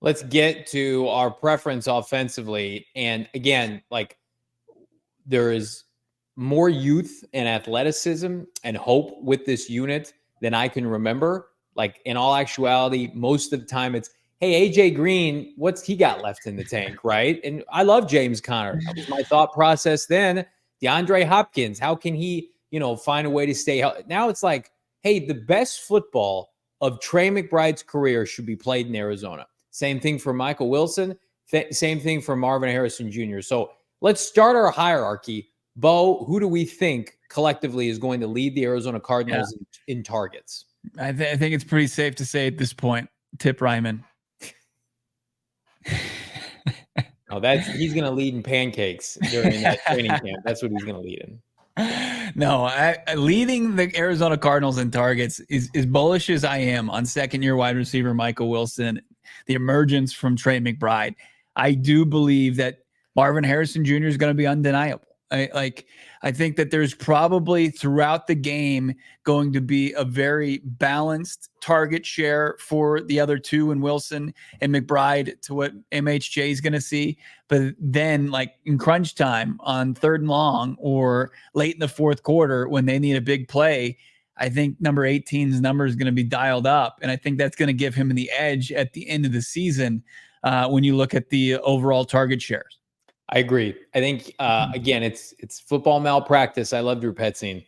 Let's get to our preference offensively. And again, like there is more youth and athleticism and hope with this unit than I can remember. Like in all actuality, most of the time it's, hey, AJ Green, what's he got left in the tank, right? And I love James Conner. That was my thought process then. DeAndre Hopkins, how can he, find a way to stay healthy? Now it's like, hey, the best football of Trey McBride's career should be played in Arizona. Same thing for Michael Wilson. Same thing for Marvin Harrison Jr. So let's start our hierarchy. Bo, who do we think collectively is going to lead the Arizona Cardinals in targets? I think it's pretty safe to say at this point, Tip Ryman. He's going to lead in pancakes during that training camp. That's what he's going to lead in. No, leading the Arizona Cardinals in targets is as bullish as I am on second-year wide receiver Michael Wilson, the emergence from Trey McBride. I do believe that Marvin Harrison Jr. is going to be undeniable. I think that there's probably throughout the game going to be a very balanced target share for the other two in Wilson and McBride to what MHJ is going to see. But then like in crunch time on 3rd and long or late in the 4th quarter when they need a big play, I think number 18's number is going to be dialed up. And I think that's going to give him the edge at the end of the season when you look at the overall target shares. I agree. I think, again, it's football malpractice. I love Drew Petzing.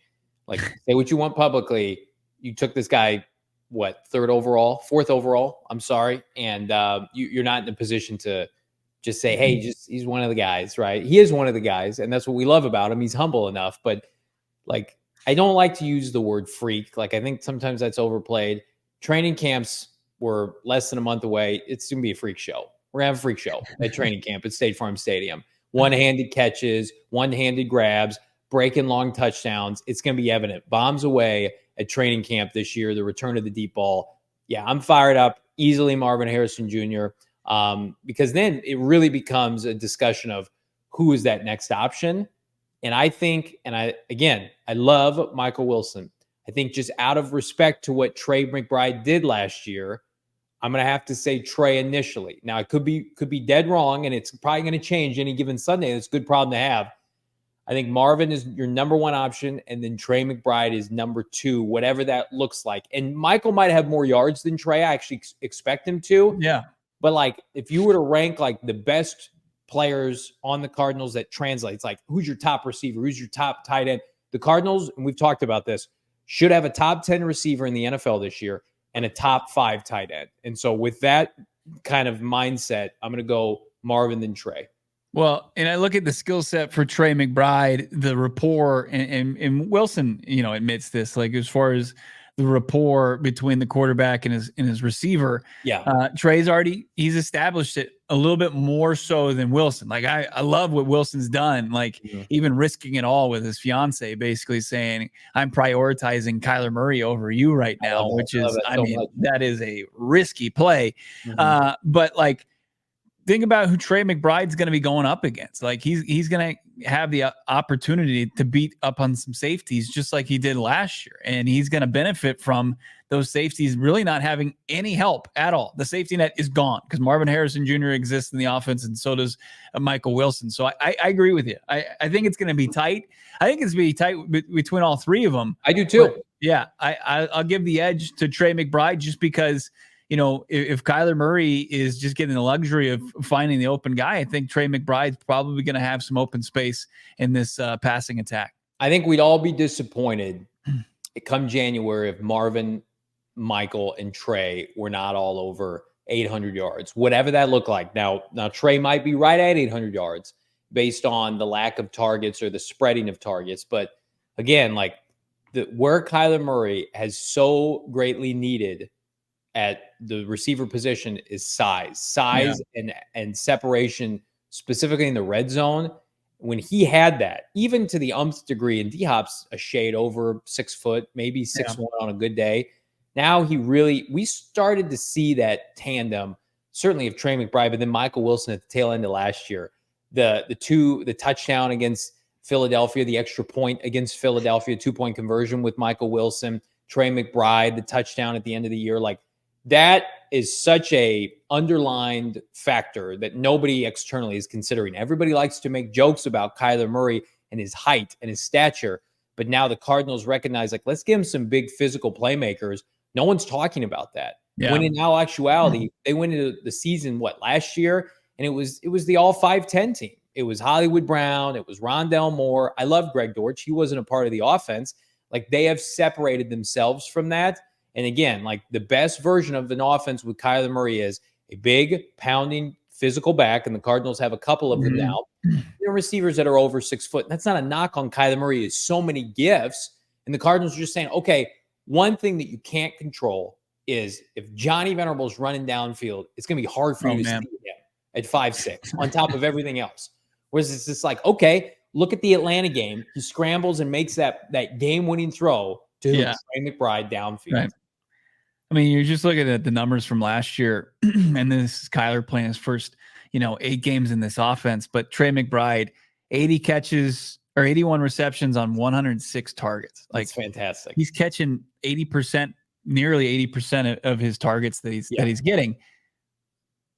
Like, say what you want publicly. You took this guy, 4th overall? I'm sorry. And you're not in a position to just say, hey, he's one of the guys, right? He is one of the guys, and that's what we love about him. He's humble enough. But, like, I don't like to use the word freak. Like, I think sometimes that's overplayed. Training camps were less than a month away. It's going to be a freak show. We're going to have a freak show at training camp at State Farm Stadium. One-handed catches, one-handed grabs, breaking long touchdowns. It's going to be evident. Bombs away at training camp this year, the return of the deep ball. Yeah, I'm fired up. Easily Marvin Harrison Jr. Because then it really becomes a discussion of who is that next option. And I think, I love Michael Wilson. I think just out of respect to what Trey McBride did last year, I'm going to have to say Trey initially. Now, it could be dead wrong, and it's probably going to change any given Sunday. That's a good problem to have. I think Marvin is your number 1 option, and then Trey McBride is number 2, whatever that looks like. And Michael might have more yards than Trey. I actually expect him to. Yeah. But, like, if you were to rank, like, the best players on the Cardinals that translates, like, who's your top receiver? Who's your top tight end? The Cardinals, and we've talked about this, should have a top 10 receiver in the NFL this year and a top 5 tight end. And so with that kind of mindset, I'm going to go Marvin then Trey. Well, and I look at the skill set for Trey McBride, the rapport, and Wilson, admits this, like as far as the rapport between the quarterback and his receiver. Yeah. He's established it a little bit more so than Wilson. Like I love what Wilson's done, like even risking it all with his fiance, basically saying, I'm prioritizing Kyler Murray over you right now, which is, that is a risky play. But like, think about who Trey McBride's going to be going up against. Like he's going to have the opportunity to beat up on some safeties just like he did last year. And he's going to benefit from those safeties really not having any help at all. The safety net is gone because Marvin Harrison Jr. exists in the offense and so does Michael Wilson. So I agree with you. I think it's going to be tight. I think it's going to be tight between all 3 of them. I do too. But yeah, I'll give the edge to Trey McBride just because – if Kyler Murray is just getting the luxury of finding the open guy, I think Trey McBride's probably going to have some open space in this passing attack. I think we'd all be disappointed come January if Marvin, Michael, and Trey were not all over 800 yards, whatever that looked like. Now Trey might be right at 800 yards based on the lack of targets or the spreading of targets. But again, like where Kyler Murray has so greatly needed at the receiver position is size and separation, specifically in the red zone. When he had that, even to the umpth degree, and D-Hop's a shade over 6 foot, maybe 6'1" on a good day. Now we started to see that tandem, certainly of Trey McBride, but then Michael Wilson at the tail end of last year. The touchdown against Philadelphia, the extra point against Philadelphia, 2-point conversion with Michael Wilson, Trey McBride, the touchdown at the end of the year, like that is such a underlined factor that nobody externally is considering. Everybody likes to make jokes about Kyler Murray and his height and his stature, but now the Cardinals recognize, like, let's give him some big physical playmakers. No one's talking about that. Yeah. When in all actuality, they went into the season, last year? And it was the all 5'10" team. It was Hollywood Brown. It was Rondell Moore. I love Greg Dortch. He wasn't a part of the offense. Like, they have separated themselves from that. And again, like, the best version of an offense with Kyler Murray is a big, pounding, physical back, and the Cardinals have a couple of them now. Receivers that are over 6 foot. That's not a knock on Kyler Murray. It's so many gifts. And the Cardinals are just saying, okay, one thing that you can't control is if Johnny Venerable's running downfield, it's going to be hard for you to see him at 5'6", on top of everything else. Whereas it's just like, okay, look at the Atlanta game. He scrambles and makes that game-winning throw to Trey McBride downfield. Right. I mean, you're just looking at the numbers from last year, and this is Kyler playing his first, 8 games in this offense. But Trey McBride, 80 catches or 81 receptions on 106 targets. Like, that's fantastic. He's catching 80%, nearly 80% of his targets that he's getting.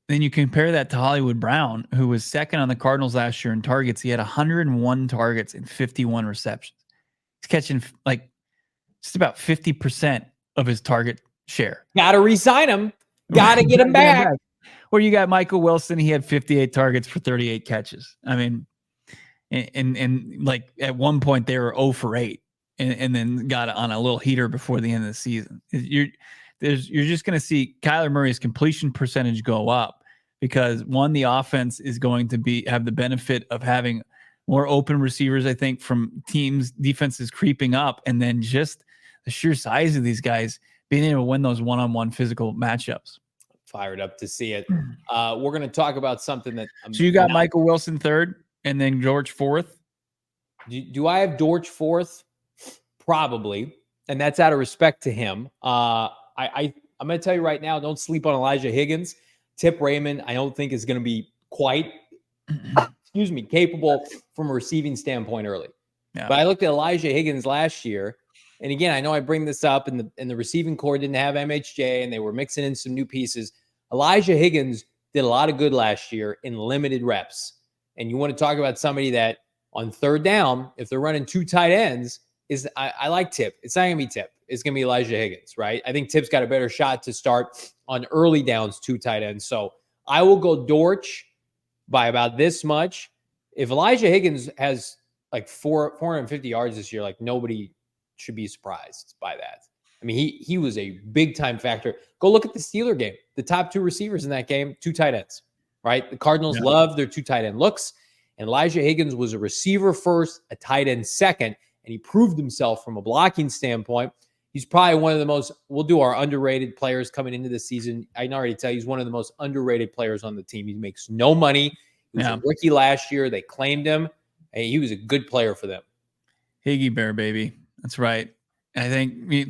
Then you compare that to Hollywood Brown, who was second on the Cardinals last year in targets. He had 101 targets and 51 receptions. He's catching like just about 50% of his target share. Got to re-sign him. Got to get him back. Where you got Michael Wilson, he had 58 targets for 38 catches. I mean, and like at one point they were 0 for 8 and then got on a little heater before the end of the season. You're just going to see Kyler Murray's completion percentage go up because, one, the offense is going to have the benefit of having more open receivers, I think, from defenses creeping up, and then just the sheer size of these guys being able to win those one-on-one physical matchups. Fired up to see it. We're going to talk about something that. So you got Michael Wilson third, and then Dortch fourth. Do I have Dortch fourth? Probably, and that's out of respect to him. I'm going to tell you right now, don't sleep on Elijah Higgins. Tip Raymond, I don't think is going to be quite, capable from a receiving standpoint early. Yeah. But I looked at Elijah Higgins last year, and again, I know I bring this up, and the receiving core didn't have MHJ, and they were mixing in some new pieces. Elijah Higgins did a lot of good last year in limited reps. And you want to talk about somebody that on third down, if they're running 2 tight ends, I like Tip. It's not going to be Tip. It's going to be Elijah Higgins, right? I think Tip's got a better shot to start on early downs, 2 tight ends. So I will go Dortch by about this much. If Elijah Higgins has like 450 yards this year, like, nobody should be surprised by that. I mean, he was a big-time factor. Go look at the Steeler game. The top 2 receivers in that game, 2 tight ends, right? The Cardinals love their 2 tight end looks, and Elijah Higgins was a receiver first, a tight end second, and he proved himself from a blocking standpoint. He's probably one of the most, we'll do our underrated players coming into the season. I can already tell you he's one of the most underrated players on the team. He makes no money. He was a rookie last year. They claimed him. Hey, he was a good player for them. Higgy Bear, baby. That's right. I think, they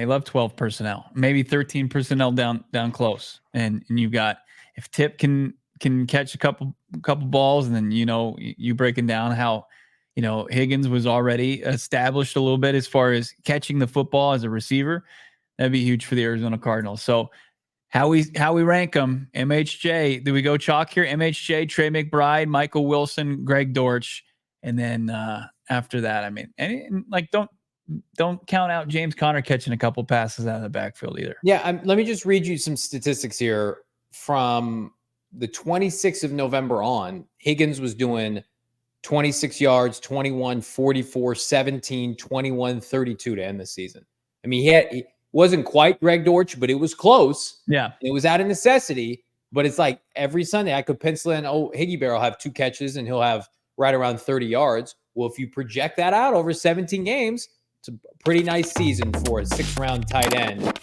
love 12 personnel, maybe 13 personnel down close. And you've got, if Tip can catch a couple balls, and then, you breaking down how, Higgins was already established a little bit as far as catching the football as a receiver, that'd be huge for the Arizona Cardinals. So how we rank them? MHJ, do we go chalk here? MHJ, Trey McBride, Michael Wilson, Greg Dortch, and then after that, I mean, and like don't count out James Conner catching a couple passes out of the backfield either. Yeah, let me just read you some statistics here from the 26th of November on. Higgins was doing 26 yards, 21, 44, 17, 21, 32 to end the season. I mean, he wasn't quite Greg Dortch, but it was close. Yeah. It was out of necessity, but it's like every Sunday I could pencil in, Higgy Bear will have 2 catches and he'll have right around 30 yards. Well, if you project that out over 17 games, it's a pretty nice season for a 6th-round tight end